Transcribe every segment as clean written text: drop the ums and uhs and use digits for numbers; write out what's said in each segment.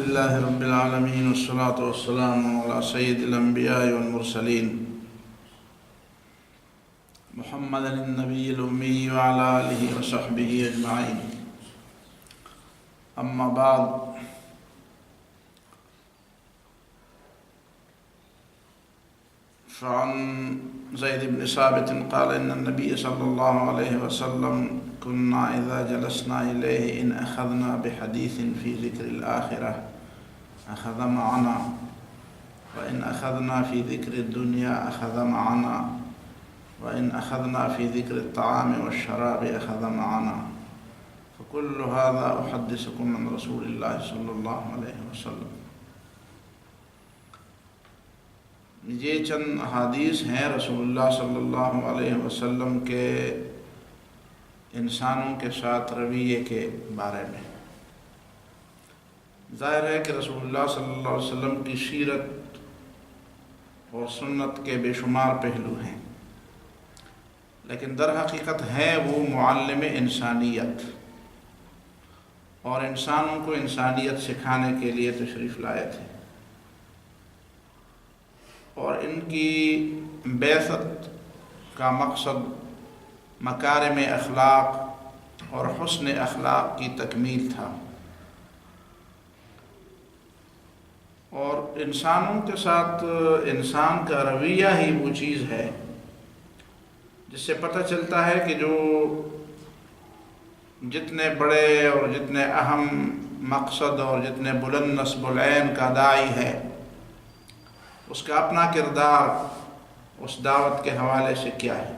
لله رب العالمين والصلاة والسلام على سيد الأنبياء والمرسلين محمد النبي الأمي وعلى آله وصحبه أجمعين. أما بعد، فعن زيد بن ثابت قال إن النبي صلى الله عليه وسلم كنا إذا جلسنا إليه إن أخذنا بحديث في ذكر الآخرة أخذ معنا، وإن أخذنا في ذكر الدنيا أخذ معنا، وإن أخذنا في ذكر الطعام والشراب أخذ معنا، فكل هذا أحدثكم عن رسول الله صلى الله عليه وسلم. یہ چند احادیث ہیں رسول اللہ صلی اللہ علیہ وسلم کے انسانوں کے ساتھ رویے کے بارے میں. ظاہر ہے کہ رسول اللہ صلی اللہ علیہ وسلم کی سیرت اور سنت کے بے شمار پہلو ہیں، لیکن در حقیقت ہے وہ معلم انسانیت، اور انسانوں کو انسانیت سکھانے کے لیے تشریف لائے تھے. اور ان کی بعثت کا مقصد مکارم اخلاق اور حسن اخلاق کی تکمیل تھا، اور انسانوں کے ساتھ انسان کا رویہ ہی وہ چیز ہے جس سے پتہ چلتا ہے کہ جو جتنے بڑے اور جتنے اہم مقصد اور جتنے بلند نصب العین کا داعی ہے، اس کا اپنا کردار اس دعوت کے حوالے سے کیا ہے.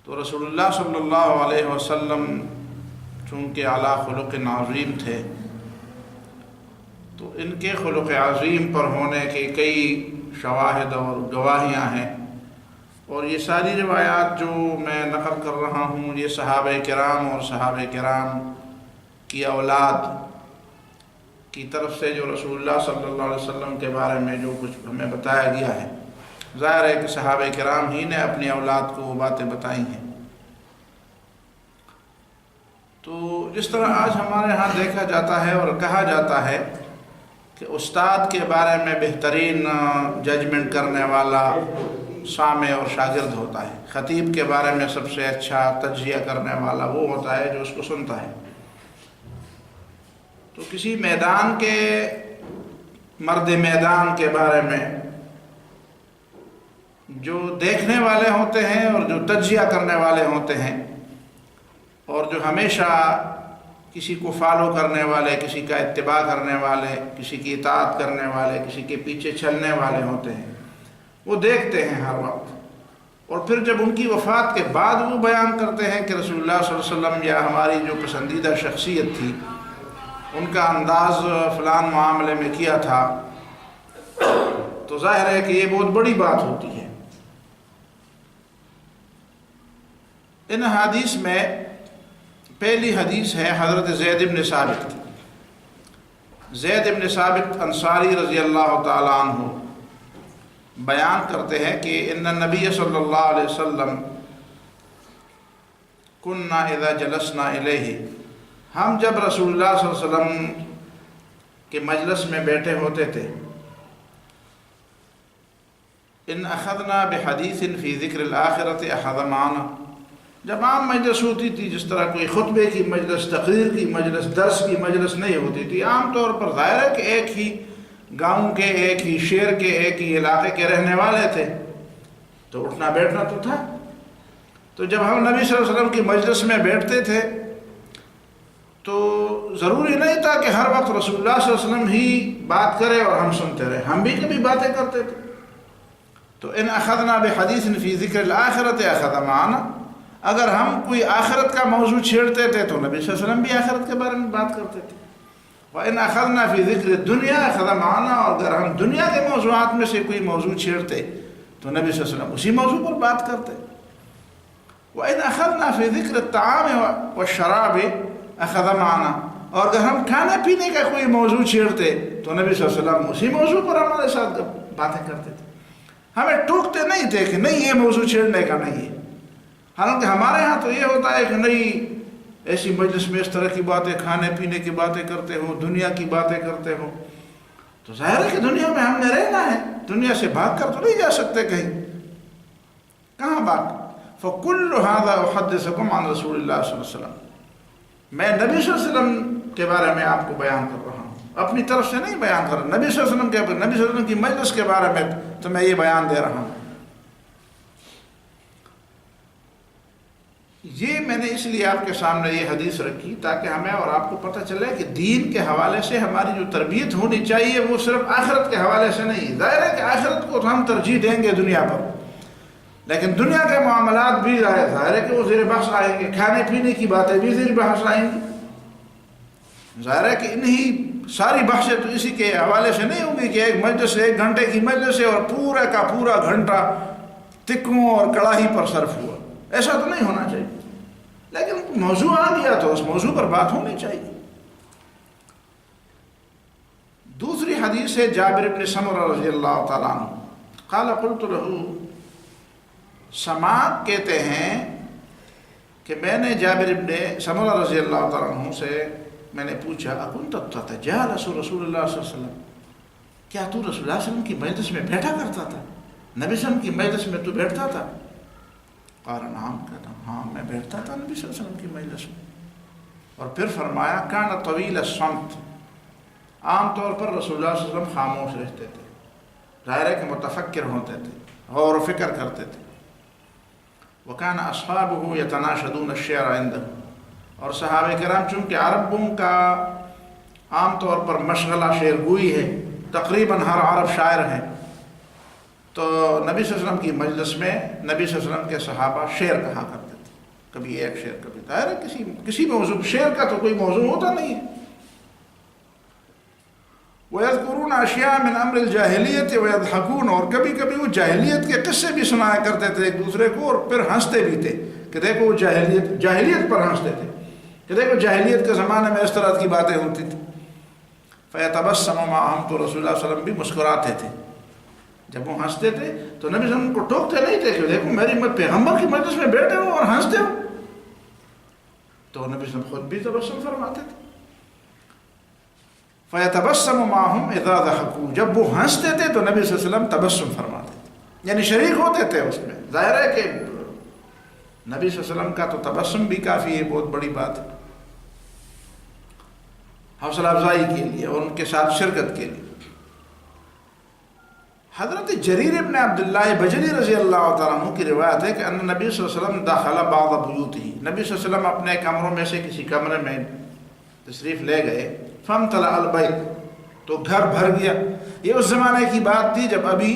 تو رسول اللہ صلی اللہ علیہ وسلم چونکہ اعلیٰ خلق عظیم تھے، تو ان کے خلق عظیم پر ہونے کے کئی شواہد اور گواہیاں ہیں، اور یہ ساری روایات جو میں نقل کر رہا ہوں یہ صحابہ کرام اور صحابہ کرام کی اولاد کی طرف سے جو رسول اللہ صلی اللہ علیہ وسلم کے بارے میں جو کچھ ہمیں بتایا گیا ہے، ظاہر ہے کہ صحابہ کرام ہی نے اپنی اولاد کو وہ باتیں بتائی ہیں. تو جس طرح آج ہمارے ہاں دیکھا جاتا ہے اور کہا جاتا ہے کہ استاد کے بارے میں بہترین ججمنٹ کرنے والا سامع اور شاگرد ہوتا ہے، خطیب کے بارے میں سب سے اچھا تجزیہ کرنے والا وہ ہوتا ہے جو اس کو سنتا ہے. تو کسی میدان کے مرد میدان کے بارے میں جو دیکھنے والے ہوتے ہیں اور جو تجزیہ کرنے والے ہوتے ہیں، اور جو ہمیشہ کسی کو فالو کرنے والے، کسی کا اتباع کرنے والے، کسی کی اطاعت کرنے والے، کسی کے پیچھے چلنے والے ہوتے ہیں، وہ دیکھتے ہیں ہر وقت. اور پھر جب ان کی وفات کے بعد وہ بیان کرتے ہیں کہ رسول اللہ صلی اللہ علیہ وسلم یا ہماری جو پسندیدہ شخصیت تھی ان کا انداز فلان معاملے میں کیا تھا، تو ظاہر ہے کہ یہ بہت بڑی بات ہوتی ہے. ان حدیث میں پہلی حدیث ہے حضرت زید بن ثابت کی. زید بن ثابت انصاری رضی اللہ تعالیٰ عنہ بیان کرتے ہیں کہ ان النبی صلی اللہ علیہ وسلم کننا اذا جلسنا الیہ، ہم جب رسول اللہ صلی اللہ علیہ وسلم کے مجلس میں بیٹھے ہوتے تھے، ان اخذنا بحدیث فی ذکر الآخرۃ اخذ معنا، جب عام مجلس ہوتی تھی، جس طرح کوئی خطبے کی مجلس، تقریر کی مجلس، درس کی مجلس نہیں ہوتی تھی، عام طور پر ظاہر ہے کہ ایک ہی گاؤں کے، ایک ہی شہر کے، ایک ہی علاقے کے رہنے والے تھے، تو اٹھنا بیٹھنا تو تھا. تو جب ہم نبی صلی اللہ علیہ وسلم کی مجلس میں بیٹھتے تھے تو ضروری نہیں تھا کہ ہر وقت رسول اللہ صلی اللہ علیہ وسلم ہی بات کرے اور ہم سنتے رہے، ہم بھی کبھی باتیں کرتے تھے. تو ان اخذنا بحدیث فی ذکر الآخرۃ اخذ معنا، اگر ہم کوئی آخرت کا موضوع چھیڑتے تھے تو نبی صلی اللہ علیہ وسلم بھی آخرت کے بارے میں بات کرتے تھے. وَإِنْ أَخَذْنَا فِي ذِكْرِ الدُّنْيَا أَخَذَ مَعَنَا، اور اگر ہم دنیا کے موضوعات میں سے کوئی موضوع چھیڑتے تو نبی صلی اللہ علیہ وسلم اسی موضوع پر بات کرتے. وَإِنْ أَخَذْنَا فِي ذِكْرِ الطَّعَامِ وَالشَّرَابِ أَخَذَ مَعَنَا، اور اگر ہم کھانے پینے کا کوئی موضوع چھیڑتے تو نبی صلی اللہ علیہ وسلم اسی موضوع پر ہمارے ساتھ باتیں کرتے تھے. ہمیں ٹوکتے نہیں تھے کہ نہیں یہ موضوع چھیڑنے کا نہیں ہے. حالانکہ ہمارے ہاں تو یہ ہوتا ہے کہ نہیں ایسی مجلس میں اس طرح کی باتیں، کھانے پینے کی باتیں کرتے ہو، دنیا کی باتیں کرتے ہو، تو ظاہر ہے کہ دنیا میں ہم نے رہنا ہے، دنیا سے بھاگ کر تو نہیں جا سکتے کہیں، کہاں بھاگ؟ فَكُلُّ هَذَا أُحَدِّثُكُمْ عَنْ رَسُولِ اللَّهِ صلی اللہ علیہ وسلم، میں نبی صلی اللہ علیہ وسلم کے بارے میں آپ کو بیان کر رہا ہوں، اپنی طرف سے نہیں بیان کر رہا، نبی صلی اللہ علیہ وسلم کے، نبی صلی اللہ علیہ وسلم کی مجلس کے بارے میں تو میں یہ بیان دے رہا ہوں۔ یہ میں نے اس لیے آپ کے سامنے یہ حدیث رکھی تاکہ ہمیں اور آپ کو پتہ چلے کہ دین کے حوالے سے ہماری جو تربیت ہونی چاہیے وہ صرف آخرت کے حوالے سے نہیں۔ ظاہر ہے کہ آخرت کو ہم ترجیح دیں گے دنیا پر، لیکن دنیا کے معاملات بھی ظاہر ہے کہ وہ زیر بحث آئیں گے، کھانے پینے کی باتیں بھی زیر بحث آئیں گی۔ ظاہر ہے کہ انہی ساری بحثیں تو اسی کے حوالے سے نہیں ہوں گی کہ ایک مجلس سے 1 گھنٹے کی مجلس ہے اور پورا کا پورا گھنٹہ تکوں اور کڑاہی پر صرف ہوا، ایسا تو نہیں ہونا چاہیے، لیکن موضوع آ گیا تو اس موضوع پر بات ہونی چاہیے۔ دوسری حدیث ہے جابر بن سمرہ رضی اللہ تعالیٰ عنہ قال قلت له، سماک کہتے ہیں کہ میں نے جابر بن سمرہ رضی اللہ تعالیٰ عنہ سے میں نے پوچھا اکنت تتجالس رسول اللہ صلی اللہ علیہ وسلم، کیا تو رسول اللہ صلی اللہ علیہ وسلم کی مجلس میں بیٹھا کرتا تھا، نبی صلی اللہ علیہ وسلم کی مجلس میں تو بیٹھتا تھا؟ قال نعم، کہتا ہاں میں بیٹھتا تھا نبی صلی اللہ علیہ وسلم کی مجلس میں۔ اور پھر فرمایا کان طویل الصمت، عام طور پر رسول اللہ صلی اللہ علیہ وسلم خاموش رہتے تھے، ظاہر ہے کہ متفکر ہوتے تھے، غور و فکر کرتے تھے۔ وکان اصحابہ یتناشدون الشعر عنده، اور صحابہ کرام چونکہ عربوں کا عام طور پر مشغلہ شعر گوئی ہے، تقریباً ہر عرب شاعر ہیں، تو نبی صلی اللہ علیہ وسلم کی مجلس میں نبی صلی اللہ علیہ وسلم کے صحابہ شعر کہا کرتے تھے، کبھی ایک شعر کبھی، ظاہر ہے کسی موضوع، شعر کا تو کوئی موضوع ہوتا نہیں ہے۔ وَيَذْكُرُونَ أَشْيَاءَ مِنْ أَمْرِ الْجَاهِلِيَّةِ وَيَضْحَكُونَ، اور کبھی کبھی وہ جاہلیت کے قصے بھی سنایا کرتے تھے ایک دوسرے کو، اور پھر ہنستے بھی تھے کہ دیکھو وہ جاہلیت پر ہنستے تھے کہ دیکھو جاہلیت کے زمانے میں اس طرح کی باتیں ہوتی تھیں۔ فَيَتَبَسَّمُ مَعَهُمْ، تو رسول اللہ صلی اللہ علیہ وسلم بھی مسکراتے تھے، جب وہ ہنستے تھے تو نبی صلی اللہ علیہ وسلم کو ٹوکتے نہیں تھے کہ دیکھو میری پیغمبر کی مجلس میں بیٹھے ہو اور ہنستے ہو، تو نبی صلی اللہ علیہ وسلم خود بھی تبسم فرماتے تھے۔ فَيَتَبَسَّمُ مَعَهُمْ إِذَا ضَحَكُوا، جب وہ ہنستے تھے تو نبی صلی اللہ علیہ وسلم تبسم فرماتے تھے، یعنی شریک ہوتے تھے اس میں۔ ظاہر ہے کہ نبی صلی اللہ علیہ وسلم کا تو تبسم بھی کافی ہے، بہت بڑی بات ہے، حوصلہ افزائی کے لیے اور ان کے ساتھ شرکت کے لیے۔ حضرت جریر ابن عبداللہ بجلی رضی اللہ تعالیٰ عنہ کی روایت ہے کہ ان نبی صلی اللہ علیہ وسلم داخل بعض بیوتہ، نبی صلی اللہ علیہ وسلم اپنے کمروں میں سے کسی کمرے میں تشریف لے گئے، فامتلأ البیت، تو گھر بھر گیا۔ یہ اس زمانے کی بات تھی جب ابھی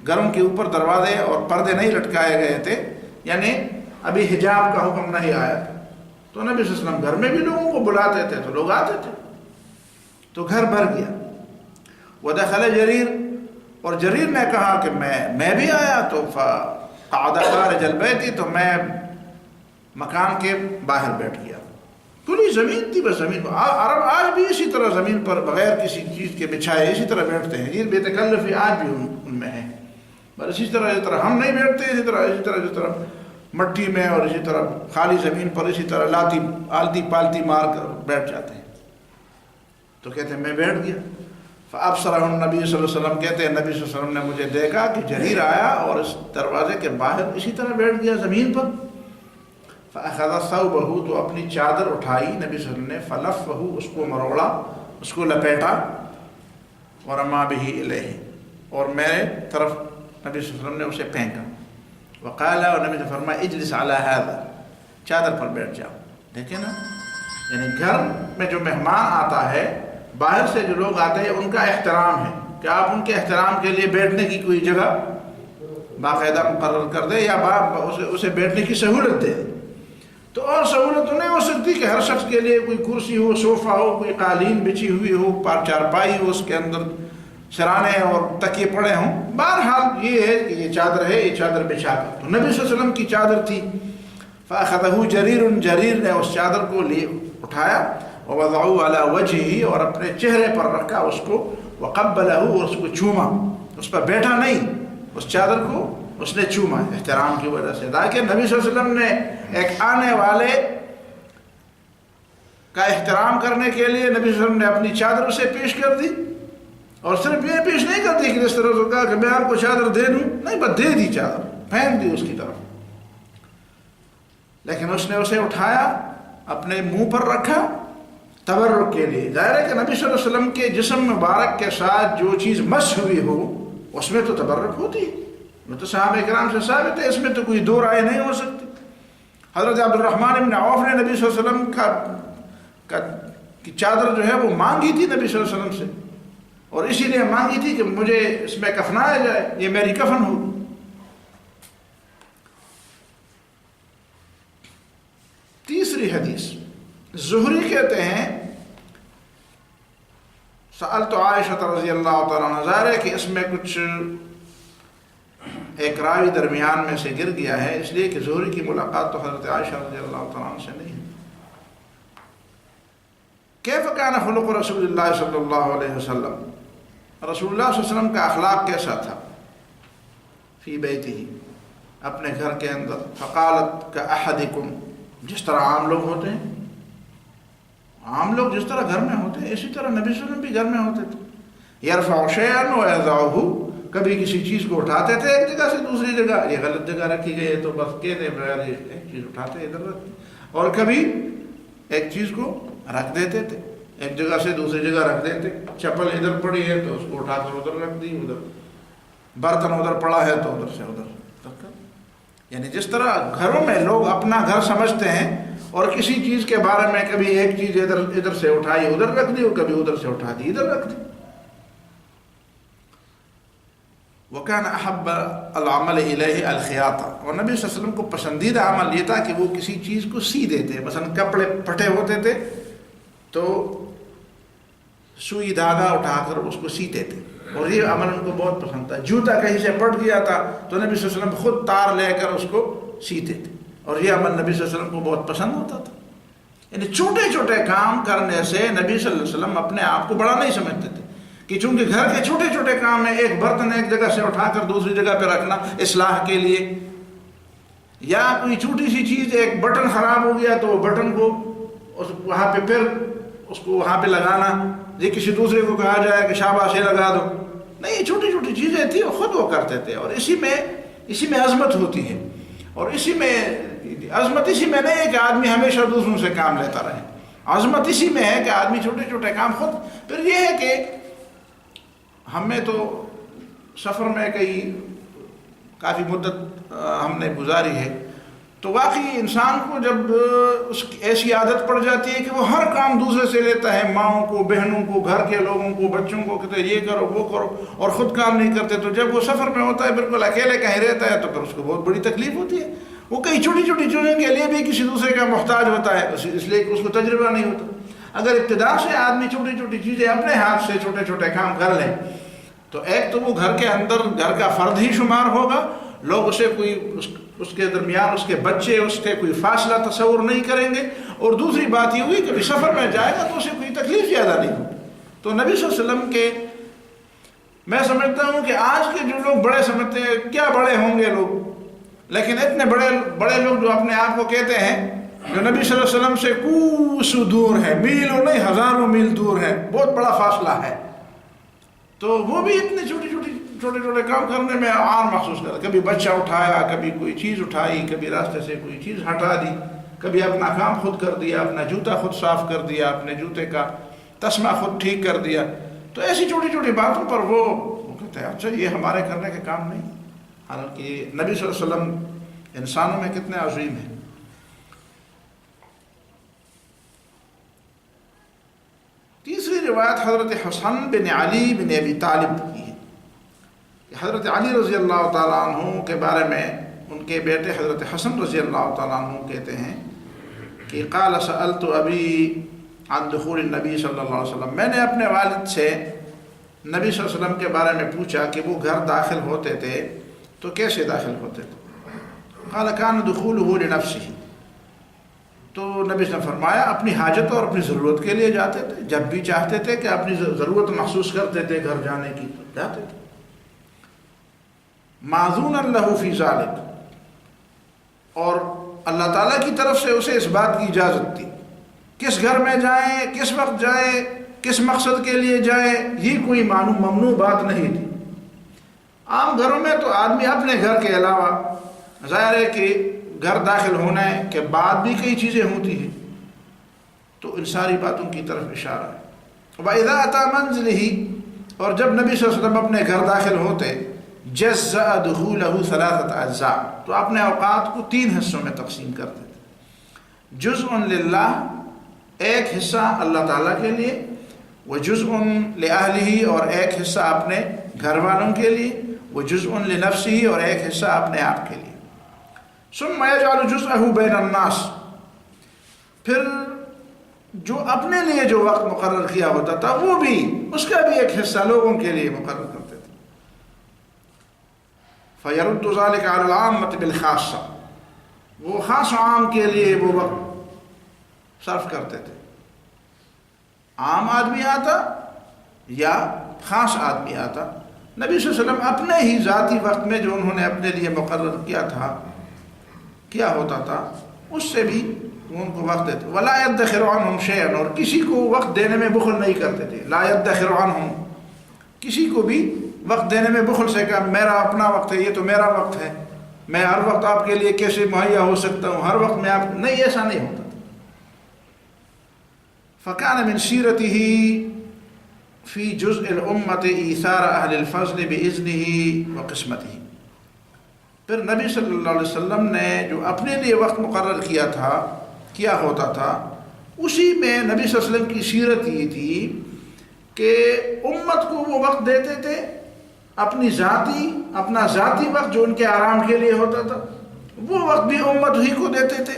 گھروں کے اوپر دروازے اور پردے نہیں لٹکائے گئے تھے، یعنی ابھی حجاب کا حکم نہیں آیا تھا، تو نبی صلی اللہ علیہ وسلم گھر میں بھی لوگوں کو بلاتے تھے تو لوگ آتے تھے، تو گھر بھر گیا۔ ودخل جریر، اور جریر نے کہا کہ میں بھی آیا، تو فقعد خارج البیت، تو میں مکان کے باہر بیٹھ گیا، کھلی زمین تھی، بس زمین پر عرب آج بھی اسی طرح زمین پر بغیر کسی چیز کے بچھائے اسی طرح بیٹھتے ہیں، یہ بے تکلفی آج بھی ان میں ہے، بس اسی طرح ہم نہیں بیٹھتے، اسی طرح مٹی میں اور اسی طرح خالی زمین پر اسی طرح آلتی پالتی مار کر بیٹھ جاتے ہیں۔ تو کہتے ہیں میں بیٹھ گیا، فابصرہ النبی صلی اللہ علیہ وسلم، کہتے ہیں نبی صلی اللہ علیہ وسلم نے مجھے دیکھا کہ جریر آیا اور اس دروازے کے باہر اسی طرح بیٹھ گیا زمین پر۔ فاخذ ثوبہ، تو اپنی چادر اٹھائی نبی صلی اللہ علیہ وسلم نے، فلفہ، اس کو مروڑا، اس کو لپیٹا، ورما بہ الیہ، اور میرے طرف نبی صلی اللہ علیہ وسلم نے اسے پھینکا، وقال، اور نبی نے فرمایا اجلس علی ھذا، چادر پر بیٹھ جاؤ۔ دیکھیں نا، یعنی گھر میں جو مہمان آتا ہے، باہر سے جو لوگ آتے ہیں، ان کا احترام ہے کہ آپ ان کے احترام کے لیے بیٹھنے کی کوئی جگہ باقاعدہ مقرر کر دیں یا اسے بیٹھنے کی سہولت دے۔ تو اور سہولت تو نہیں ہو سکتی کہ ہر شخص کے لیے کوئی کرسی ہو، صوفہ ہو، کوئی قالین بچھی ہوئی ہو، چارپائی ہو، اس کے اندر سرانے اور تکیے پڑے ہوں۔ بہرحال یہ ہے کہ یہ چادر ہے، یہ چادر بچھا کر، تو نبی صلی اللہ علیہ وسلم کی چادر تھی۔ فاخذہ جریر، جریر نے اس چادر کو اٹھایا، ووضعه على وجهه، اور اپنے چہرے پر رکھا اس کو، وقبلہ، اور اس کو چوما، اس پر بیٹھا نہیں، اس چادر کو اس نے چوما احترام کی وجہ سے، تاکہ نبی صلی اللہ علیہ وسلم نے ایک آنے والے کا احترام کرنے کے لیے نبی صلی اللہ علیہ وسلم نے اپنی چادر اسے پیش کر دی، اور صرف یہ پیش نہیں کرتی کہ جس طرح سے کہا کہ میں آپ کو چادر دے دوں، نہیں، بس دے دی چادر، پھینک دی اس کی طرف، لیکن اس نے اسے اٹھایا، اپنے منہ پر رکھا تبرک کے لیے۔ ظاہر ہے کہ نبی صلی اللہ علیہ وسلم کے جسم مبارک کے ساتھ جو چیز مس ہوئی ہو اس میں تو تبرک ہوتی ہے، وہ تو صحابہ کرام سے ثابت ہے، اس میں تو کوئی دو رائے نہیں ہو سکتی۔ حضرت عبد الرحمن بن عوف نے نبی صلی اللہ علیہ وسلم کی چادر جو ہے وہ مانگی تھی نبی صلی اللہ علیہ وسلم سے، اور اسی لیے مانگی تھی کہ مجھے اس میں کفنایا جائے، یہ میری کفن ہو۔ تیسری حدیث، زہری کہتے ہیں سألت عائشہ رضی اللہ تعالیٰ عنہ، ظاہر ہے کہ اس میں کچھ ایک راوی درمیان میں سے گر گیا ہے، اس لیے کہ زہری کی ملاقات تو حضرت عائشہ رضی اللہ تعالیٰ عنہ سے نہیں ہے۔ کیف کان خلق رسول اللہ صلی اللہ علیہ وسلم، رسول اللہ صلی اللہ علیہ وسلم کا اخلاق کیسا تھا؟ فی بیتہ، اپنے گھر کے اندر، فقالت کاحدکم، جس طرح عام لوگ ہوتے ہیں، عام لوگ جس طرح گھر میں ہوتے ہیں اسی طرح نبی صلی اللہ علیہ وسلم بھی گھر میں ہوتے تھے۔ یرفع شیئا ویضعہ، کبھی کسی چیز کو اٹھاتے تھے ایک جگہ سے دوسری جگہ، یہ غلط جگہ رکھی گئی ہے تو بس کہتے ہیں ایک چیز اٹھاتے ادھر رکھتے، اور کبھی ایک چیز کو رکھ دیتے تھے، ایک جگہ سے دوسری جگہ رکھ دیتے، چپل ادھر پڑی ہے تو اس کو اٹھا کر ادھر رکھ دی، ادھر برتن ادھر پڑا ہے تو ادھر سے ادھر رکھ کر، یعنی جس طرح گھروں میں لوگ اپنا گھر سمجھتے ہیں، اور کسی چیز کے بارے میں کبھی ایک چیز ادھر سے اٹھائی ادھر رکھ دی، اور کبھی ادھر سے اٹھا دی ادھر رکھ دی۔ وَكَانَ أَحَبَّ الْعَمَلِ إِلَيْهِ الْخِيَاطَةُ، اور نبی صلی اللہ علیہ وسلم کو پسندیدہ عمل یہ تھا کہ وہ کسی چیز کو سی دیتے، مثلا کپڑے پھٹے ہوتے تھے تو سوئی دھاگا اٹھا کر اس کو سیتے تھے، اور یہ عمل ان کو بہت پسند تھا۔ جوتا کہیں سے پھٹ گیا تھا تو نبی صلی اللہ علیہ وسلم خود تار لے کر اس کو سیتے تھے، اور یہ عمل نبی صلی اللہ علیہ وسلم کو بہت پسند ہوتا تھا۔ یعنی چھوٹے چھوٹے کام کرنے سے نبی صلی اللہ علیہ وسلم اپنے آپ کو بڑا نہیں سمجھتے تھے، کہ چونکہ گھر کے چھوٹے چھوٹے کام میں ایک برتن ایک جگہ سے اٹھا کر دوسری جگہ پہ رکھنا اصلاح کے لیے، یا کوئی چھوٹی سی چیز ایک بٹن خراب ہو گیا تو وہ بٹن کو وہاں پہ پھر اس کو وہاں پہ لگانا، یہ کسی دوسرے کو کہا جائے کہ شاباش لگا دو، نہیں، چھوٹی چھوٹی چیزیں تھیں خود وہ کرتے تھے، اور اسی میں عظمت ہوتی ہے، اور اسی میں عظمت اسی میں نہیں ہے کہ آدمی ہمیشہ دوسروں سے کام لیتا رہے، عظمت اسی میں ہے کہ آدمی چھوٹے چھوٹے کام خود۔ پھر یہ ہے کہ ہمیں تو سفر میں کافی مدت ہم نے گزاری ہے، تو واقعی انسان کو جب اس کی ایسی عادت پڑ جاتی ہے کہ وہ ہر کام دوسرے سے لیتا ہے، ماؤں کو، بہنوں کو، گھر کے لوگوں کو، بچوں کو کہتے ہیں یہ کرو وہ کرو، اور خود کام نہیں کرتے، تو جب وہ سفر میں ہوتا ہے بالکل اکیلے کہیں رہتا ہے تو پھر اس کو بہت بڑی تکلیف ہوتی ہے، وہ کئی چھوٹی چھوٹی چیزوں کے لیے بھی کسی دوسرے کا محتاج ہوتا ہے، اس لیے کہ اس کو تجربہ نہیں ہوتا۔ اگر ابتدا سے آدمی چھوٹی چھوٹی چیزیں اپنے ہاتھ سے چھوٹے چھوٹے کام کر لیں تو ایک تو وہ گھر کے اندر گھر کا فرد ہی شمار ہوگا، لوگ اسے کوئی اس کے درمیان اس کے بچے اس کے کوئی فاصلہ تصور نہیں کریں گے، اور دوسری بات یہ ہوئی کہ سفر میں جائے گا تو اسے کوئی تکلیف زیادہ نہیں ہوگی۔ تو نبی صلی اللہ علیہ وسلم کے، میں سمجھتا ہوں کہ آج کے جو لوگ بڑے سمجھتے ہیں کیا بڑے ہوں گے لوگ، لیکن اتنے بڑے لوگ جو اپنے آپ کو کہتے ہیں، جو نبی صلی اللہ علیہ وسلم سے کوسوں دور ہے، میلوں نہیں ہزاروں میل دور ہے، بہت بڑا فاصلہ ہے، تو وہ بھی اتنے چھوٹے چھوٹے کام کرنے میں عار محسوس کرتا، کبھی بچہ اٹھایا، کبھی کوئی چیز اٹھائی، کبھی راستے سے کوئی چیز ہٹا دی، کبھی اپنا کام خود کر دیا، اپنا جوتا خود صاف کر دیا، اپنے جوتے کا تسمہ خود ٹھیک کر دیا، تو ایسی چھوٹی چھوٹی باتوں پر وہ کہتے ہیں اچھا یہ ہمارے کرنے کے کام نہیں، حالانکہ نبی صلی اللہ علیہ وسلم انسانوں میں کتنے عظیم ہیں۔ تیسری روایت حضرت حسن بن علی بن ابی طالب کی ہے، کہ حضرت علی رضی اللہ تعالیٰ عنہ کے بارے میں ان کے بیٹے حضرت حسن رضی اللہ تعالیٰ عنہ کہتے ہیں کہ قال سألت ابی عن دخول النبی صلی اللہ علیہ وسلم، میں نے اپنے والد سے نبی صلی اللہ علیہ وسلم کے بارے میں پوچھا کہ وہ گھر داخل ہوتے تھے تو کیسے داخل ہوتے تھے؟ قال کان دخولہ لنفسہ، تو نبی نے فرمایا اپنی حاجت اور اپنی ضرورت کے لیے جاتے تھے، جب بھی چاہتے تھے کہ اپنی ضرورت محسوس کرتے تھے گھر جانے کی تو جاتے تھے، معذون اللہ فی ذلک، اور اللہ تعالیٰ کی طرف سے اسے اس بات کی اجازت تھی کس گھر میں جائیں، کس وقت جائیں، کس مقصد کے لیے جائیں، یہ کوئی ممنوع بات نہیں تھی۔ عام گھروں میں تو آدمی اپنے گھر کے علاوہ ظاہر ہے کہ گھر داخل ہونے کے بعد بھی کئی چیزیں ہوتی ہیں، تو ان ساری باتوں کی طرف اشارہ ہے۔ وَإِذَا أَتَى مَنْزِلِهِ، اور جب نبی صلی اللہ علیہ وسلم اپنے گھر داخل ہوتے، جَزَّأَ دُخُولَهُ ثَلَاثَةَ أَجْزَاء، تو اپنے اوقات کو 3 حصوں میں تقسیم کرتے تھے۔ جزء للہ، ایک حصہ اللہ تعالیٰ کے لیے، وجزء لأہلہ، اور ایک حصہ اپنے گھر والوں کے لیے، وجزء لنفسہ، اور ایک حصہ اپنے آپ کے لیے۔ ثم يجعل جزءه بین الناس، پھر جو اپنے لیے جو وقت مقرر کیا ہوتا تھا وہ بھی، اس کا بھی ایک حصہ لوگوں کے لیے مقرر کرتے تھے۔ فَيَرُدُّ ذَلِكَ عَلَى الْعَامَّةِ بِالْخَاصَّةِ، وہ خاص و عام کے لیے وہ وقت صرف کرتے تھے۔ عام آدمی آتا یا خاص آدمی آتا، نبی صلی اللہ علیہ وسلم اپنے ہی ذاتی وقت میں جو انہوں نے اپنے لیے مقرر کیا ہوتا تھا اس سے بھی ان کو وقت دیتے۔ وَلَا يَدَّخِرُ عَنْهُمْ شَيْئًا، اور کسی کو وقت دینے میں بخل نہیں کرتے تھے۔ لا يَدَّخِرُ عَنْهُمْ، کسی کو بھی وقت دینے میں بخل سے کہا میرا اپنا وقت ہے، یہ تو میرا وقت ہے، میں ہر وقت آپ کے لیے کیسے مہیا ہو سکتا ہوں، ہر وقت میں آپ، نہیں، ایسا نہیں ہوتا تھا۔ فَكَانَ مِنْ سِيرَتِهِ فِي جُزْءِ الْأُمَّةِ إِيثَارَ أَهْلِ الْفَضْلِ بِإِذْنِهِ وَقِسْمَتِهِ، پھر نبی صلی اللہ علیہ وسلم نے جو اپنے لیے وقت مقرر کیا ہوتا تھا، اسی میں نبی صلی اللہ علیہ وسلم کی سیرت یہ تھی کہ امت کو وہ وقت دیتے تھے، اپنا ذاتی وقت جو ان کے آرام کے لیے ہوتا تھا وہ وقت بھی امت ہی کو دیتے تھے،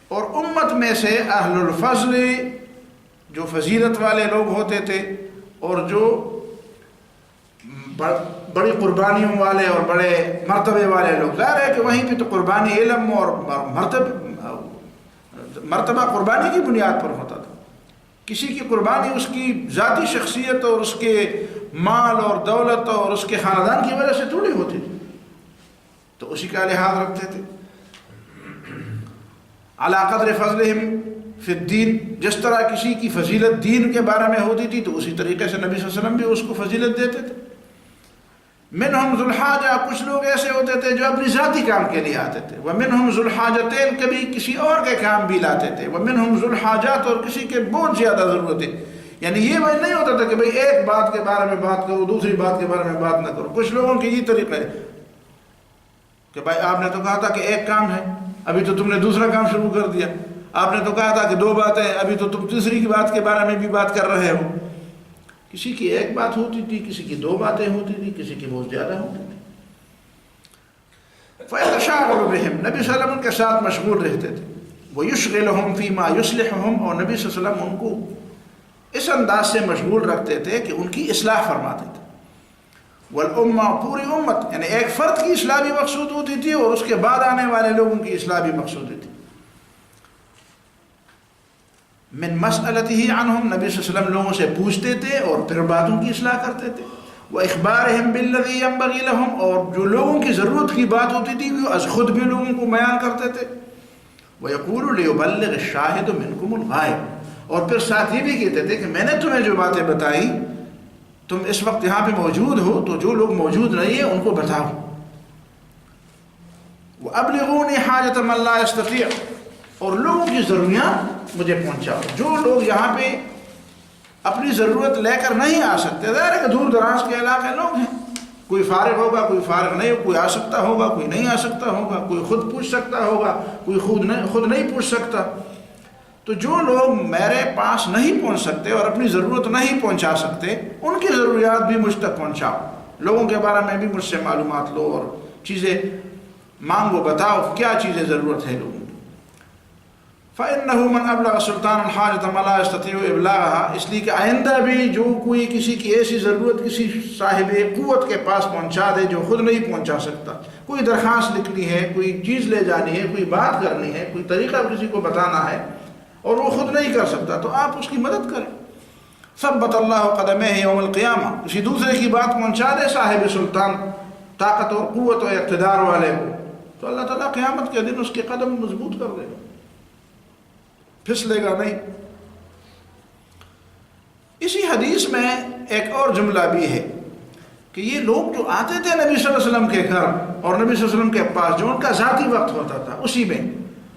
اور امت میں سے اہل الفضل، جو فضیلت والے لوگ ہوتے تھے اور جو بڑی قربانیوں والے اور بڑے مرتبے والے لوگ، ظاہر ہے کہ وہیں پہ تو قربانی علم اور مرتبہ قربانی کی بنیاد پر ہوتا تھا۔ کسی کی قربانی اس کی ذاتی شخصیت اور اس کے مال اور دولت اور اس کے خاندان کی وجہ سے تھوڑی ہوتی تھی، تو اسی کا لحاظ رکھتے تھے۔ علی قدر فضلہم فی الدین، جس طرح کسی کی فضیلت دین کے بارے میں ہوتی تھی تو اسی طریقے سے نبی صلی اللہ علیہ وسلم بھی اس کو فضیلت دیتے تھے۔ منہم ذو الحاجہ، کچھ لوگ ایسے ہوتے تھے جو اپنی ذاتی کام کے لیے آتے تھے، ومنہم ذو الحاجتین، کبھی کسی اور کے کام بھی لاتے تھے، ومنہم ذو الحاجات، اور کسی کے بہت زیادہ ضرورت ہے، یعنی یہ نہیں ہوتا تھا کہ بھئی ایک بات کے بارے میں بات کرو دوسری بات کے بارے میں بات نہ کرو۔ کچھ لوگوں کی یہ طریقہ ہے کہ بھائی آپ نے تو کہا تھا کہ ایک کام ہے، ابھی تو تم نے دوسرا کام شروع کر دیا، آپ نے تو کہا تھا کہ 2 باتیں، ابھی تو تم تیسری کی بات کے بارے میں بھی بات کر رہے ہو۔ کسی کی ایک بات ہوتی تھی، کسی کی 2 باتیں ہوتی تھی، کسی کی بہت زیادہ ہوتی تھی۔ فَيَتَشَاغَلُ بِهِمْ، نبی صلی اللہ علیہ وسلم کے ساتھ مشغول رہتے تھے۔ وَيُشْغِلُهُمْ فِي مَا يُصْلِحُهُمْ، اور نبی صلی اللہ علیہ وسلم ان کو اس انداز سے مشغول رکھتے تھے کہ ان کی اصلاح فرماتے تھے۔ والامہ، پوری امت، یعنی ایک فرد کی اصلاح بھی مقصود ہوتی تھی اور اس کے بعد آنے والے لوگوں کی اصلاح بھی مقصود ہوتی تھی۔ من مسئلتہ عنہم، نبی صلی اللہ علیہ وسلم لوگوں سے پوچھتے تھے اور پھر باتوں کی اصلاح کرتے تھے۔ وإخبارہم بالذی ینبغی لہم، اور جو لوگوں کی ضرورت کی بات ہوتی تھی وہ از خود بھی لوگوں کو بیان کرتے تھے۔ ویقول لیبلغ الشاہد منکم الغائب، اور پھر ساتھ یہ بھی کہتے تھے کہ میں نے تمہیں جو باتیں بتائی، تم اس وقت یہاں پہ موجود ہو تو جو لوگ موجود نہیں ہیں ان کو بتاؤ۔ وابلغونی حاجۃ من لا یستطیع، اور لوگوں کی ضروریات مجھے پہنچاؤ۔ جو لوگ یہاں پہ اپنی ضرورت لے کر نہیں آ سکتے، ظاہر ہے کہ دور دراز کے علاقے لوگ ہیں، کوئی فارغ ہوگا کوئی فارغ نہیں، کوئی آ سکتا ہوگا کوئی نہیں آ سکتا ہوگا، کوئی خود پوچھ سکتا ہوگا کوئی خود نہیں پوچھ سکتا۔ تو جو لوگ میرے پاس نہیں پہنچ سکتے اور اپنی ضرورت نہیں پہنچا سکتے، ان کی ضروریات بھی مجھ تک پہنچاؤ۔ لوگوں کے بارے میں بھی مجھ سے معلومات لو اور چیزیں مانگو، بتاؤ کیا چیزیں ضرورت ہے لوگوں کی۔ فَإِنَّهُ مَنْ أَبْلَغَ سُلْطَانًا حَاجَةً مَا لَا يَسْتَطِيعُ إِبْلَاغَهَا، اس لیے کہ آئندہ بھی جو کوئی کسی کی ایسی ضرورت کسی صاحب قوت کے پاس پہنچا دے جو خود نہیں پہنچا سکتا، کوئی درخواست لکھنی ہے، کوئی چیز لے جانی ہے، کوئی بات کرنی ہے، کوئی طریقہ کسی کو بتانا ہے اور وہ خود نہیں کر سکتا، تو آپ اس کی مدد کریں۔ ثبت اللہ قدمہ یوم القیامہ، کسی دوسرے کی بات پہنچا دے صاحب سلطان، طاقت اور قوت اور اقتدار والے کو، تو اللہ تعالیٰ قیامت کے دن اس کے قدم مضبوط کر دے گا۔ پھسلے گا نہیں۔ اسی حدیث میں ایک اور جملہ بھی ہے کہ یہ لوگ جو آتے تھے نبی صلی اللہ علیہ وسلم کے گھر اور نبی صلی اللہ علیہ وسلم کے پاس جو ان کا ذاتی وقت ہوتا تھا اسی میں،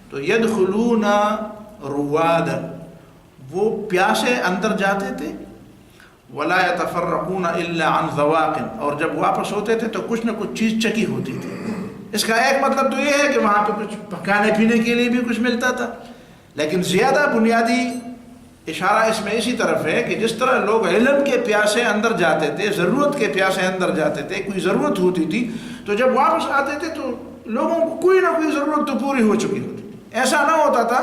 تو یدخلون روادا، وہ پیاسے اندر جاتے تھے، ولا يتفرقون الا عن ذواق، اور جب واپس ہوتے تھے تو کچھ نہ کچھ چیز چکی ہوتی تھی۔ اس کا ایک مطلب تو یہ ہے کہ وہاں پہ کچھ پکانے پینے کے لیے بھی کچھ ملتا تھا، لیکن زیادہ بنیادی اشارہ اس میں اسی طرف ہے کہ جس طرح لوگ علم کے پیاسے اندر جاتے تھے، ضرورت کے پیاسے اندر جاتے تھے، کوئی ضرورت ہوتی تھی تو جب واپس آتے تھے تو لوگوں کو کوئی نہ کوئی ضرورت تو پوری ہو چکی ہوتی تھی۔ ایسا نہ ہوتا تھا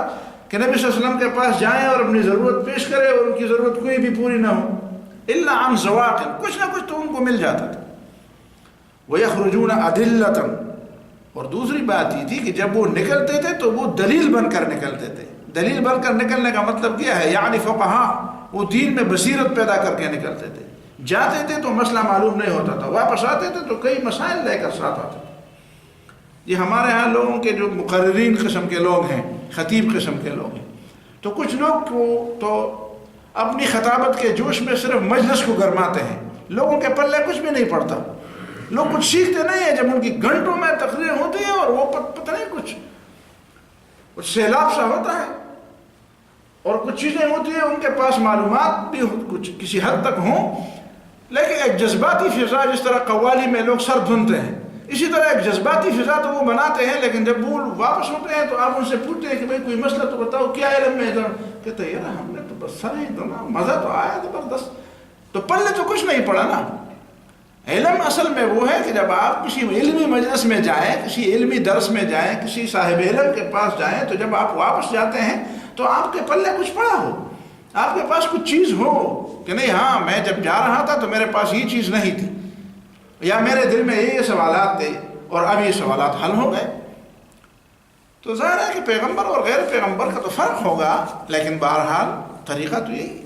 کہ نبی صلی اللہ علیہ وسلم کے پاس جائیں اور اپنی ضرورت پیش کرے اور ان کی ضرورت کوئی بھی پوری نہ ہو، الا عن ذواق، کچھ نہ کچھ تو ان کو مل جاتا تھا۔ وَيَخْرُجُونَ أَدِلَّةً، اور دوسری بات یہ تھی کہ جب وہ نکلتے تھے تو وہ دلیل بن کر نکلتے تھے۔ دلیل بن کر نکلنے کا مطلب کیا ہے؟ یعنی فقہا، وہ دین میں بصیرت پیدا کر کے نکلتے تھے۔ جاتے تھے تو مسئلہ معلوم نہیں ہوتا تھا، واپس آتے تھے تو کئی مسائل لے کر ساتھ آتے تھے۔ یہ ہمارے ہاں لوگوں کے جو مقررین قسم کے لوگ ہیں، خطیب قسم کے لوگ ہیں، تو کچھ لوگ کو تو اپنی خطابت کے جوش میں صرف مجلس کو گرماتے ہیں، لوگوں کے پلے کچھ بھی نہیں پڑتا، لوگ کچھ سیکھتے نہیں ہیں۔ جب ان کی گھنٹوں میں تقریریں ہوتی ہیں اور وہ پتہ نہیں کچھ سیلاب سا ہوتا ہے اور کچھ چیزیں ہوتی ہیں، ان کے پاس معلومات بھی کچھ کسی حد تک ہوں، لیکن ایک جذباتی فضا، جس طرح قوالی میں لوگ سر دھنتے ہیں، اسی طرح ایک جذباتی فضا تو وہ بناتے ہیں، لیکن جب وہ واپس ہوتے ہیں تو آپ ان سے پوچھتے ہیں کہ بھئی کوئی مسئلہ تو بتاؤ، کیا علم میں ہے؟ کہتے ہیں یار ہم نے تو بس سر ہی دھنا، مزہ تو آیا زبردست، تو پلے تو کچھ نہیں پڑا نا۔ علم اصل میں وہ ہے کہ جب آپ کسی علمی مجلس میں جائیں، کسی علمی درس میں جائیں، کسی صاحب علم کے پاس جائیں، تو جب آپ واپس جاتے ہیں تو آپ کے پلے کچھ پڑا ہو، آپ کے پاس کچھ چیز ہو کہ نہیں ہاں میں جب جا رہا تھا تو میرے پاس یہ چیز نہیں تھی، یا میرے دل میں یہ سوالات تھے اور اب یہ سوالات حل ہو گئے۔ تو ظاہر ہے کہ پیغمبر اور غیر پیغمبر کا تو فرق ہوگا، لیکن بہرحال طریقہ تو یہی۔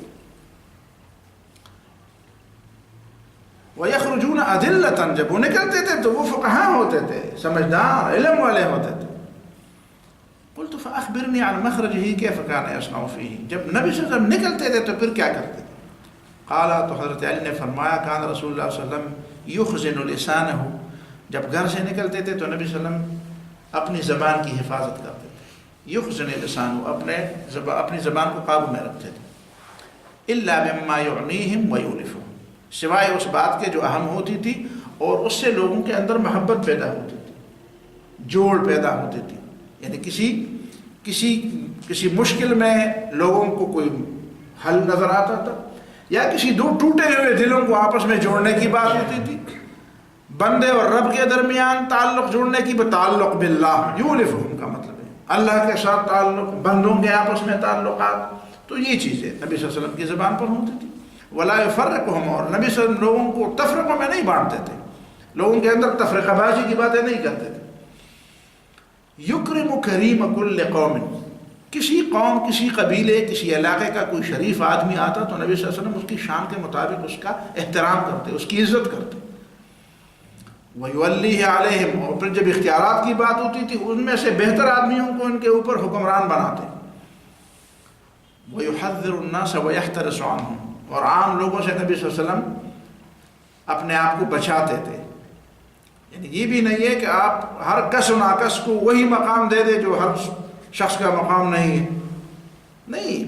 وَيَخْرُجُونَ أَدِلَّةً، جب وہ نکلتے تھے تو وہ فقہاء ہوتے تھے، سمجھدار علم والے ہوتے تھے۔ قُلْتُ فَأَخْبِرْنِي عَنْ مَخْرَجِهِ كَيْفَ كَانَ يَصْنَعُ فِيهِ، جب نبی صلی اللہ علیہ وسلم نکلتے تھے تو پھر کیا کرتے تھے؟ قال، تو حضرت علی نے فرمایا، كان رسول اللہ صلی اللہ علیہ وسلم يخزن لسانه، جب گھر سے نکلتے تھے تو نبی صلی اللہ علیہ وسلم اپنی زبان کی حفاظت کرتے تھے۔ یخزن لسانه، اپنی زبان کو قابو میں رکھتے تھے۔ الا مما يعنيهم ويؤلفهم، سوائے اس بات کے جو اہم ہوتی تھی اور اس سے لوگوں کے اندر محبت پیدا ہوتی تھی، جوڑ پیدا ہوتی تھی، یعنی کسی مشکل میں لوگوں کو کوئی حل نظر آتا تھا، یا کسی دو ٹوٹے ہوئے دلوں کو آپس میں جوڑنے کی بات ہوتی تھی، بندے اور رب کے درمیان تعلق جوڑنے کی، تعلق باللہ، یؤلفہم کا مطلب ہے اللہ کے ساتھ تعلق، بندوں کے آپس میں تعلقات، تو یہ چیزیں نبی صلی اللہ علیہ وسلم کی زبان پر ہوتی تھی۔ ولا يفرقهم، اور نبی صلی اللہ علیہ وسلم لوگوں کو تفرقوں میں نہیں بانٹتے تھے، لوگوں کے اندر تفرقہ بازی کی باتیں نہیں کرتے تھے۔ یکرم کریم کل قوم، کسی قوم، کسی قبیلے، کسی علاقے کا کوئی شریف آدمی آتا تو نبی صلی اللہ علیہ وسلم اس کی شان کے مطابق اس کا احترام کرتے، اس کی عزت کرتے۔ وَيُوَلِّيهِ عَلَيْهِمْ، اور پھر جب اختیارات کی بات ہوتی تھی ان میں سے بہتر آدمیوں کو ان کے اوپر حکمران بناتے۔ وَيُحَذِّرُ النَّاسَ وَيَحْتَرِسُ عَنْهُمْ، اور عام لوگوں سے نبی صلی اللہ علیہ وسلم اپنے آپ کو بچاتے تھے، یعنی یہ بھی نہیں ہے کہ آپ ہر کس و ناکس کو وہی مقام دے دے جو ہر شخص کا مقام نہیں ہے، نہیں،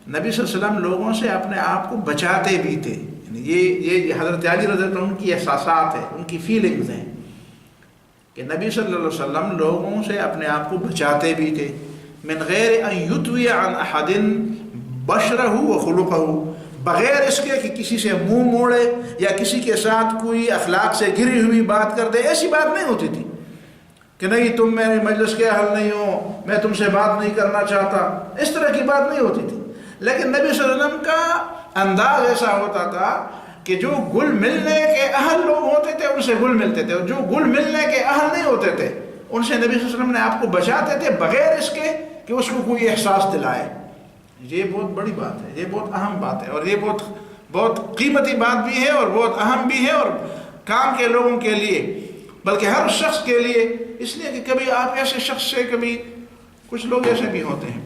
نبی صلی اللہ علیہ وسلم لوگوں سے اپنے آپ کو بچاتے بھی تھے، یعنی یہ حضرت علی رضی اللہ عنہ ان کی احساسات ہیں، ان کی فیلنگز ہیں کہ نبی صلی اللہ علیہ وسلم لوگوں سے اپنے آپ کو بچاتے بھی تھے، من غیر ان یتوی عن احد بشرہ و خلقہ، بغیر اس کے کہ کسی سے منہ موڑے یا کسی کے ساتھ کوئی اخلاق سے گری ہوئی بات کر دے، ایسی بات نہیں ہوتی تھی کہ نہیں تم میرے مجلس کے اہل نہیں ہو، میں تم سے بات نہیں کرنا چاہتا، اس طرح کی بات نہیں ہوتی تھی۔ لیکن نبی صلی اللہ علیہ وسلم کا انداز ایسا ہوتا تھا کہ جو گل ملنے کے اہل لوگ ہوتے تھے ان سے گل ملتے تھے، اور جو گل ملنے کے اہل نہیں ہوتے تھے ان سے نبی صلی اللہ علیہ وسلم نے آپ کو بچاتے تھے، بغیر اس کے کہ اس کو کوئی احساس دلائے۔ یہ بہت بڑی بات ہے، یہ بہت اہم بات ہے، اور یہ بہت قیمتی بات بھی ہے اور بہت اہم بھی ہے، اور کام کے لوگوں کے لیے، بلکہ ہر شخص کے لیے، اس لیے کہ کبھی آپ ایسے شخص سے، کبھی کچھ لوگ ایسے بھی ہوتے ہیں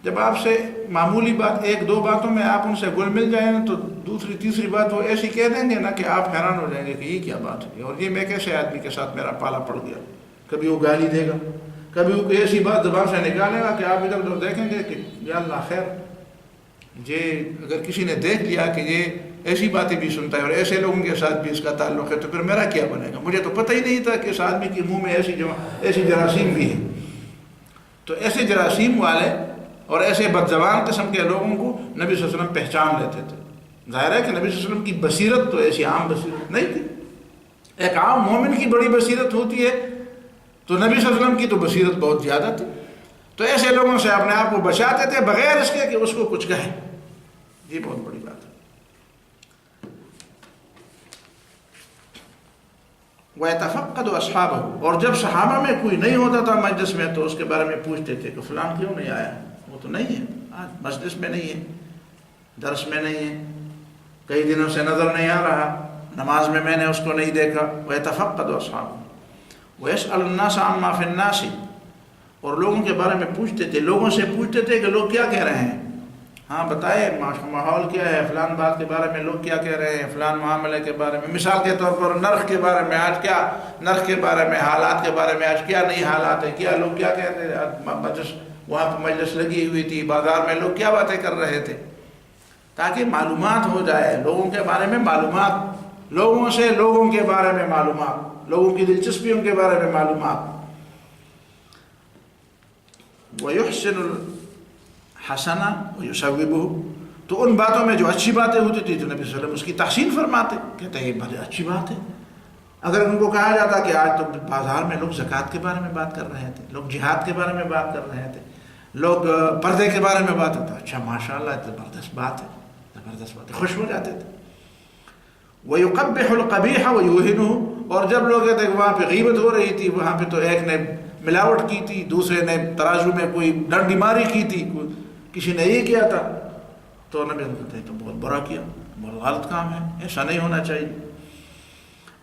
جب آپ سے معمولی بات ایک دو باتوں میں آپ ان سے گل مل جائیں نا تو دوسری تیسری بات وہ ایسی کہہ دیں گے نا کہ آپ حیران ہو جائیں گے کہ یہ کیا بات ہے اور یہ میں کیسے آدمی کے ساتھ میرا پالا پڑ گیا. کبھی وہ گالی دے گا, کبھی وہ کوئی ایسی بات زبان سے نکالے گا کہ آپ ادھر ادھر دیکھیں گے کہ یا اللہ خیر, یہ اگر کسی نے دیکھ لیا کہ یہ ایسی باتیں بھی سنتا ہے اور ایسے لوگوں کے ساتھ بھی اس کا تعلق ہے تو پھر میرا کیا بنے گا. مجھے تو پتہ ہی نہیں تھا کہ اس آدمی کے منہ میں ایسی جراثیم بھی ہے. تو ایسے جراثیم والے اور ایسے بدزبان قسم کے لوگوں کو نبی صلی اللہ علیہ وسلم پہچان لیتے تھے. ظاہر ہے کہ نبی صلی اللہ علیہ وسلم کی بصیرت تو ایسی عام بصیرت نہیں تھی. ایک عام مومن کی بڑی بصیرت ہوتی ہے تو نبی صلی اللہ علیہ وسلم کی تو بصیرت بہت زیادہ تھی. تو ایسے لوگوں سے اپنے آپ کو بچاتے تھے بغیر اس کے کہ اس کو کچھ کہیں. یہ بہت بڑی بات ہے. وَيَتَفَقَّدُ أَصْحَابَهُ, اور جب صحابہ میں کوئی نہیں ہوتا تھا مجلس میں تو اس کے بارے میں پوچھتے تھے کہ فلان کیوں نہیں آیا, وہ تو نہیں ہے, آج مجلس میں نہیں ہے, درس میں نہیں ہے, کئی دنوں سے نظر نہیں آ رہا, نماز میں نے اس کو نہیں دیکھا. وَيَتَفَقَّدُ أَصْحَابَهُ وَيَسْأَلُ النَّاسَ عَمَّا فِي النَّاسِ, اور لوگوں کے بارے میں پوچھتے تھے, لوگوں سے پوچھتے تھے کہ لوگ کیا کہہ رہے ہیں, ہاں بتائے ماحول کیا ہے, فلان بات کے بارے میں لوگ کیا کہہ رہے ہیں, فلان معاملے کے بارے میں, مثال کے طور پر نرخ کے بارے میں آج کیا, نرخ کے بارے میں, حالات کے بارے میں آج کیا نئی حالات ہیں, کیا لوگ کیا کہتے ہیں. وہاں پہ مجلس لگی ہوئی تھی, بازار میں لوگ کیا باتیں کر رہے تھے, تاکہ معلومات ہو جائے لوگوں کے بارے میں, معلومات لوگوں سے, لوگوں کے بارے میں معلومات, لوگوں کی دلچسپیوں کے بارے میں معلومات. وَيُحْسِنُ الْحَسَنَ وَيُسَوِّبُهُ, تو ان باتوں میں جو اچھی باتیں ہوتی تھی تو نبی صلی اللہ علیہ وسلم اس کی تحسین فرماتے, کہتے ہیں یہ بڑی اچھی بات ہے. اگر ان کو کہا جاتا کہ آج تو بازار میں لوگ زکوٰۃ کے بارے میں بات کر رہے تھے, لوگ جہاد کے بارے میں بات کر رہے تھے, لوگ پردے کے بارے میں بات ہوتا, اچھا ماشاءاللہ زبردست بات ہے, زبردست بات ہے, خوش ہو جاتے تھے. وَيُقَبِّحُ الْقَبِيحَ وَيُوهِنُهُ, اور جب لوگ کہتے کہ وہاں پہ غیبت ہو رہی تھی, وہاں پہ تو ایک نے ملاوٹ کی تھی, دوسرے نے ترازو میں کوئی ڈنڈی ماری کی تھی, کسی نے یہ کیا تھا, تو نبی کہتے ہیں تو بہت برا کیا, بہت غلط کام ہے, ایسا نہیں ہونا چاہیے.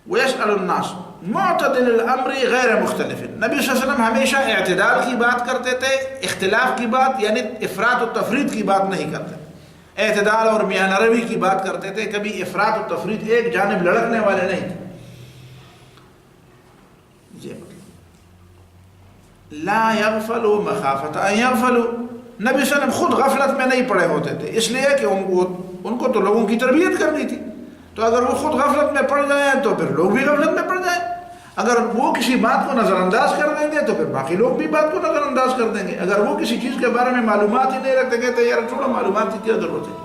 وَيَسْأَلُ النَّاسُ مُعْتَدِلِ الْأَمْرِ غَيْرَ مُخْتَلِفٍ, نبی صلی اللہ علیہ وسلم ہمیشہ اعتدال کی بات کرتے تھے, اختلاف کی بات یعنی افراط و تفرید کی بات نہیں کرتے, اعتدال اور میانہ روی کی بات کرتے تھے, کبھی افراط و تفرید ایک جانب لڑکنے والے نہیں تھے. لا يغفلوا مخافت ان يغفلوا, نبی صلی اللہ علیہ وسلم خود غفلت میں نہیں پڑے ہوتے تھے, اس لیے کہ ان کو تو لوگوں کی تربیت کرنی تھی. تو اگر وہ خود غفلت میں پڑ جائیں تو پھر لوگ بھی غفلت میں پڑ جائیں. اگر وہ کسی بات کو نظر انداز کر دیں گے تو پھر باقی لوگ بھی بات کو نظر انداز کر دیں گے. اگر وہ کسی چیز کے بارے میں معلومات ہی نہیں رکھتے, کہتے یار چھوڑو معلومات کی کیا ضرورت ہے,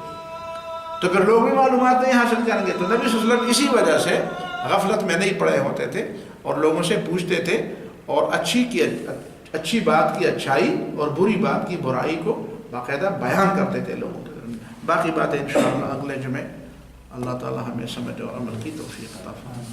تو پھر لوگ بھی معلومات نہیں حاصل کریں گے. تو نبی صلی اللہ علیہ وسلم اسی وجہ سے غفلت میں نہیں پڑے ہوتے تھے اور لوگوں سے پوچھتے تھے, اور اچھی بات کی اچھائی اور بری بات کی برائی کو باقاعدہ بیان کرتے تھے لوگوں کے درمیان. باقی باتیں انشاءاللہ اگلے جمعے اللہ تعالی ہمیں سمجھ اور عمل کی توفیق عطا فرمائے.